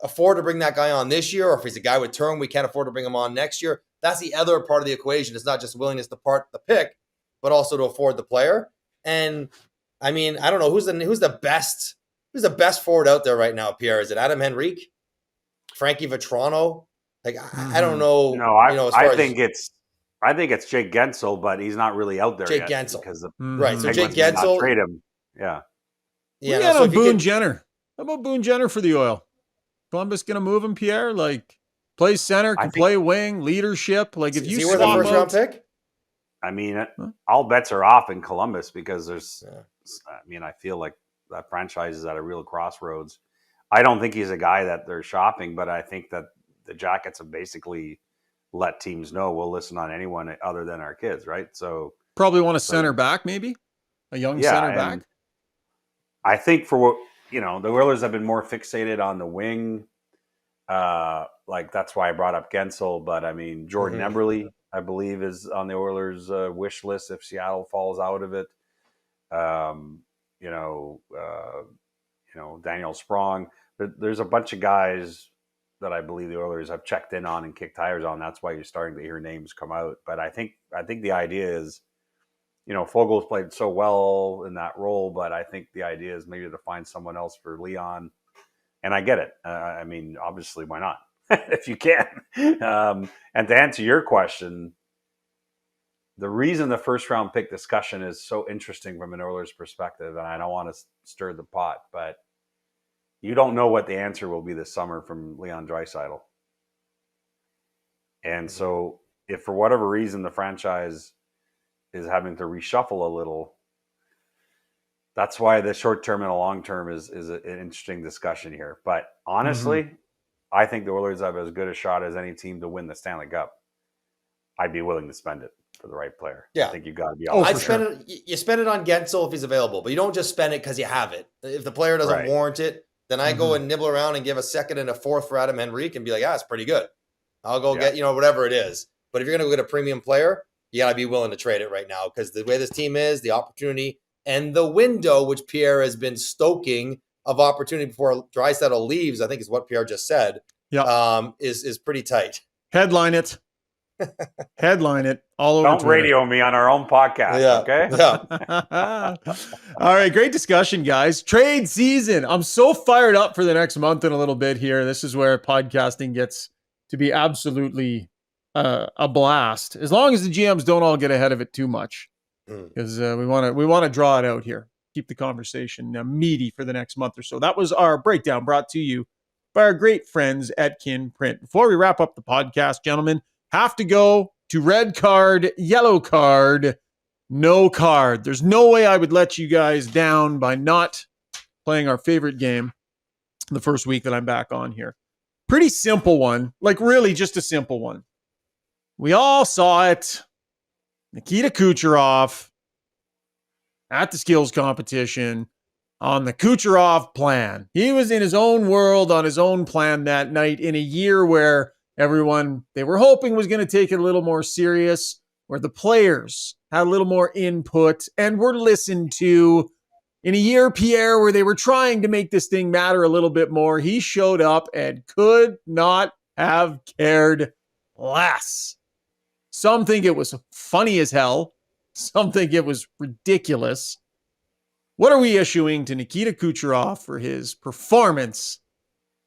afford to bring that guy on this year. Or if he's a guy with term, we can't afford to bring him on next year. That's the other part of the equation. It's not just willingness to part the pick, but also to afford the player. And I mean, I don't know who's the best forward out there right now, Pierre. Is it Adam Henrique? Frankie Vetrano? I don't know. No, I think it's Jake Gensel, but he's not really out there yet. Jake Gensel. Because So Jake Gensel. Trade him. Yeah. Yeah. So Boone Jenner. How about Boone Jenner for the Oil? Columbus going to move him, Pierre? Play center, can play wing, leadership. If you see the first round pick? I mean, all bets are off in Columbus because there's. I feel like that franchise is at a real crossroads. I don't think he's a guy that they're shopping, but I think that the Jackets have basically let teams know we'll listen on anyone other than our kids, right? So probably want a center back, maybe a young center back. I think for what the Oilers have been more fixated on the wing. Like that's why I brought up Gensel, but I mean Jordan Eberle, I believe, is on the Oilers' wish list if Seattle falls out of it. Daniel Sprong. There's a bunch of guys that I believe the Oilers have checked in on and kicked tires on. That's why you're starting to hear names come out. But I think the idea is, Fogel's played so well in that role, but I think the idea is maybe to find someone else for Leon. And I get it. I mean, obviously, why not? If you can. And to answer your question, the reason the first round pick discussion is so interesting from an Oilers perspective, and I don't want to stir the pot, but you don't know what the answer will be this summer from Leon Draisaitl. And so if for whatever reason the franchise is having to reshuffle a little, that's why the short term and the long term is an interesting discussion here. But honestly, I think the Oilers have as good a shot as any team to win the Stanley Cup. I'd be willing to spend it for the right player. Yeah. I think you've got to be You spend it on Gensel if he's available, but you don't just spend it because you have it. If the player doesn't warrant it, then I go and nibble around and give a second and a fourth for Adam Henrique and be like, it's pretty good. I'll go get, whatever it is. But if you're going to go get a premium player, you got to be willing to trade it right now, because the way this team is, the opportunity and the window, which Pierre has been stoking of opportunity before Draisaitl leaves, I think is what Pierre just said, is pretty tight. Headline it. Headline it all over. Don't radio me on our own podcast, okay? Yeah. All right, great discussion, guys. Trade season. I'm so fired up for the next month and a little bit here. This is where podcasting gets to be absolutely a blast, as long as the GMs don't all get ahead of it too much, because we want to draw it out here, keep the conversation meaty for the next month or so. That was our breakdown brought to you by our great friends at Kin Print. Before we wrap up the podcast, gentlemen, have to go to red card, yellow card, no card. There's no way I would let you guys down by not playing our favorite game the first week that I'm back on here. Pretty simple one, like really just a simple one. We all saw it. Nikita Kucherov at the skills competition on the Kucherov plan. He was in his own world on his own plan that night in a year where everyone they were hoping was going to take it a little more serious, where the players had a little more input and were listened to. In a year, Pierre, where they were trying to make this thing matter a little bit more, he showed up and could not have cared less. Some think it was funny as hell. Some think it was ridiculous. What are we issuing to Nikita Kucherov for his performance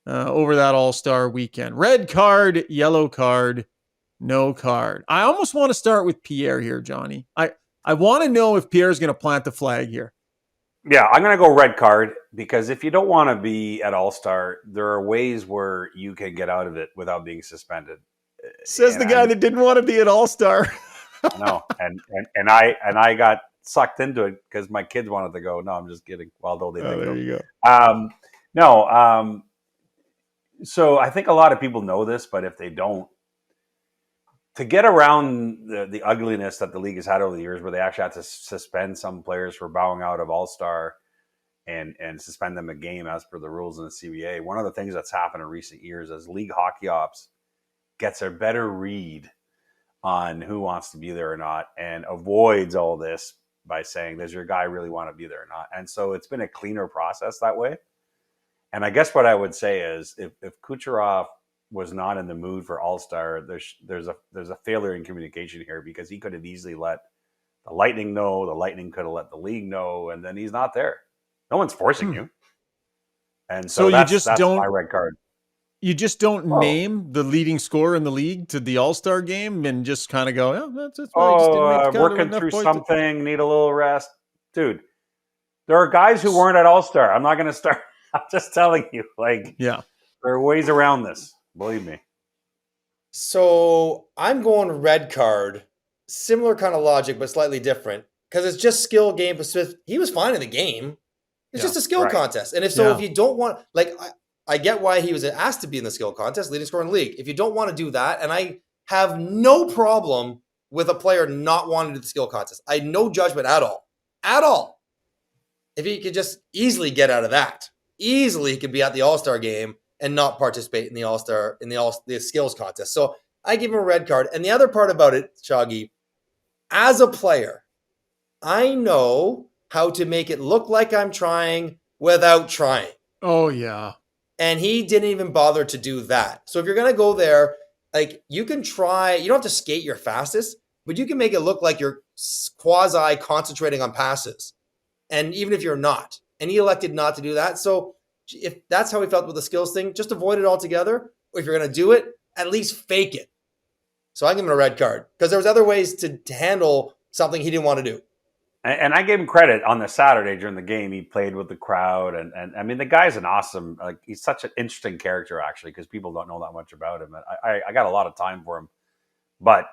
over that All-Star weekend? Red card, yellow card, no card. I almost want to start with Pierre here, Johnny. I want to know if Pierre's going to plant the flag here. Yeah, I'm going to go red card, because if you don't want to be at All-Star, there are ways where you can get out of it without being suspended. Says the guy that didn't want to be at All-Star. No, and I got sucked into it because my kids wanted to go. No, I'm just kidding. Although they did there you go. So I think a lot of people know this, but if they don't, to get around the ugliness that the league has had over the years, where they actually had to suspend some players for bowing out of All-Star and suspend them a game as per the rules in the CBA, one of the things that's happened in recent years is league hockey ops gets a better read on who wants to be there or not, and avoids all this by saying, does your guy really want to be there or not? And so it's been a cleaner process that way. And I guess what I would say is if Kucherov was not in the mood for All-Star, there's a failure in communication here, because he could have easily let the Lightning know, the Lightning could have let the league know, and then he's not there. No one's forcing you. And so that's my red card. You just don't name the leading scorer in the league to the All-Star game and just kind of go, that's working through something, need a little rest. Dude, there are guys who weren't at All-Star. I'm not going to start. I'm just telling you, there are ways around this. Believe me. So I'm going red card. Similar kind of logic, but slightly different, because it's just skill game. He was fine in the game. It's just a skill contest. And if you don't want, I get why he was asked to be in the skill contest, leading scorer in the league. If you don't want to do that, and I have no problem with a player not wanting to do the skill contest. I had no judgment at all. At all. If he could just easily get out of that. Easily he could be at the All-Star game and not participate in the skills contest. So I give him a red card. And the other part about it, Shauggy, as a player, I know how to make it look like I'm trying without trying. Oh, yeah. And he didn't even bother to do that. So if you're going to go there, like, you can try, you don't have to skate your fastest, but you can make it look like you're quasi concentrating on passes. And even if you're not, and he elected not to do that. So if that's how he felt with the skills thing, just avoid it altogether. Or if you're going to do it, at least fake it. So I give him a red card because there was other ways to handle something he didn't want to do. And I gave him credit on the Saturday during the game. He played with the crowd. And I mean, the guy's an awesome, like, he's such an interesting character, actually, because people don't know that much about him. I got a lot of time for him, but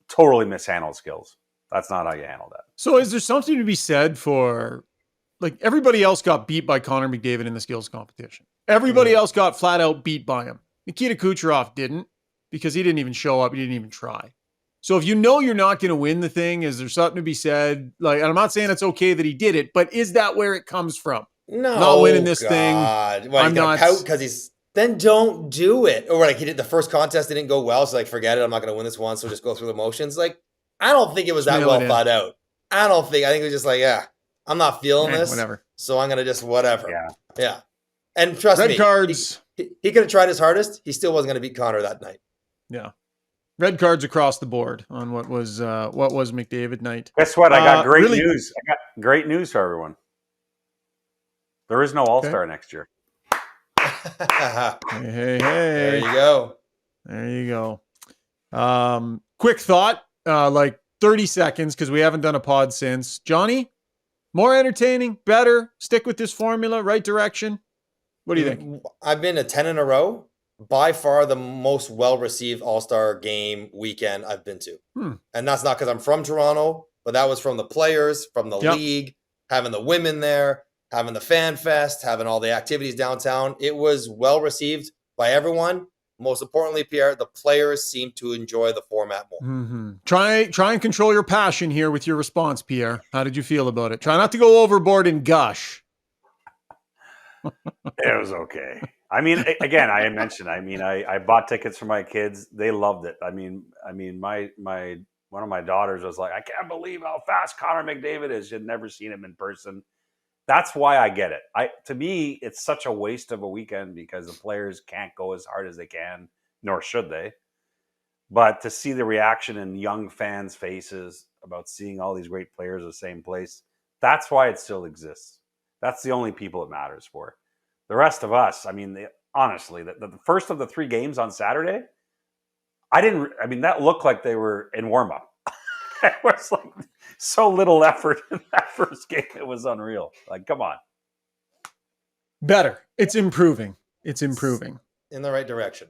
totally mishandled skills. That's not how you handle that. So is there something to be said for, like, everybody else got beat by Connor McDavid in the skills competition. Everybody else got flat out beat by him. Nikita Kucherov didn't because he didn't even show up. He didn't even try. So if you know you're not going to win the thing, is there something to be said? Like, and I'm not saying it's okay that he did it, but is that where it comes from? No, not winning this thing. Well, I'm not pout because he's. Then don't do it. Or like he did the first contest, didn't go well, so like forget it. I'm not going to win this one, so just go through the motions. Like, I don't think it was that well thought out. I think it was just like, yeah, I'm not feeling this, whatever. So I'm going to just whatever. Yeah. And trust me, red cards. He could have tried his hardest. He still wasn't going to beat Connor that night. Yeah. Red cards across the board on what was McDavid night. Guess what? I got great news. I got great news for everyone. There is no All-Star next year. Hey. There you go. There you go. Quick thought, like 30 seconds, because we haven't done a pod since. Johnny, more entertaining, better, stick with this formula, right direction. What do you think? I've been to 10 in a row. By far the most well-received All-Star game weekend I've been to. And that's not because I'm from Toronto, but that was from the players, from the league, having the women there, having the fan fest, having all the activities downtown. It was well-received by everyone. Most importantly, Pierre, the players seem to enjoy the format more. Mm-hmm. Try and control your passion here with your response, Pierre. How did you feel about it? Try not to go overboard and gush. It was okay. I mean, again, I mentioned, I bought tickets for my kids. They loved it. I mean, my one of my daughters was like, I can't believe how fast Connor McDavid is. She'd never seen him in person. That's why I get it. To me, it's such a waste of a weekend because the players can't go as hard as they can, nor should they. But to see the reaction in young fans' faces about seeing all these great players in the same place, that's why it still exists. That's the only people it matters for. The rest of us, honestly, the first of the 3 games on Saturday, that looked like they were in warm-up. It was like so little effort in that first game. It was unreal. Like, come on. Better. It's improving. It's improving. In the right direction.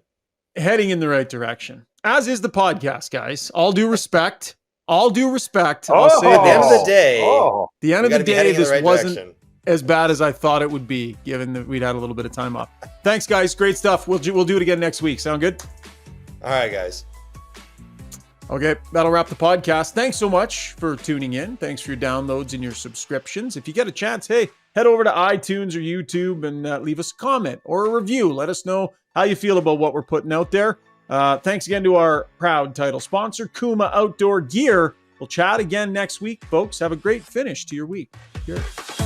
Heading in the right direction. As is the podcast, guys. All due respect. I'll say at the end of the day, this wasn't as bad as I thought it would be, given that we'd had a little bit of time off. Thanks, guys. Great stuff. We'll do it again next week. Sound good? All right, guys. Okay, that'll wrap the podcast. Thanks so much for tuning in. Thanks for your downloads and your subscriptions. If you get a chance, hey, head over to iTunes or YouTube and leave us a comment or a review. Let us know how you feel about what we're putting out there. Thanks again to our proud title sponsor, Kuma Outdoor Gear. We'll chat again next week, folks. Have a great finish to your week. Cheers.